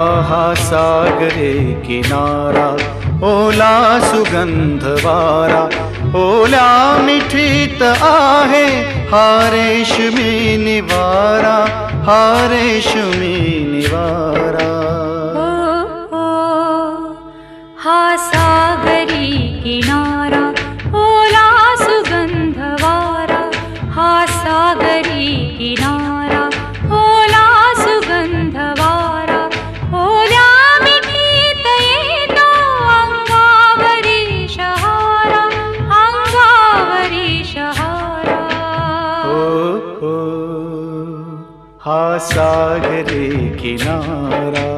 हा सागरे किनारा ओला सुगंध वारा, ओल्या मिठीत आहे हा रेशमी निवारा, हा रेशमी निवारा. हा सागरी किनारा ओला सुगंध वारा, हा सागरी किनारा ओला सुगंध वारा, ओल्या मिठीत येतो अंगावरी शहारा, अंगावरी शहारा. हा सागरी किनारा.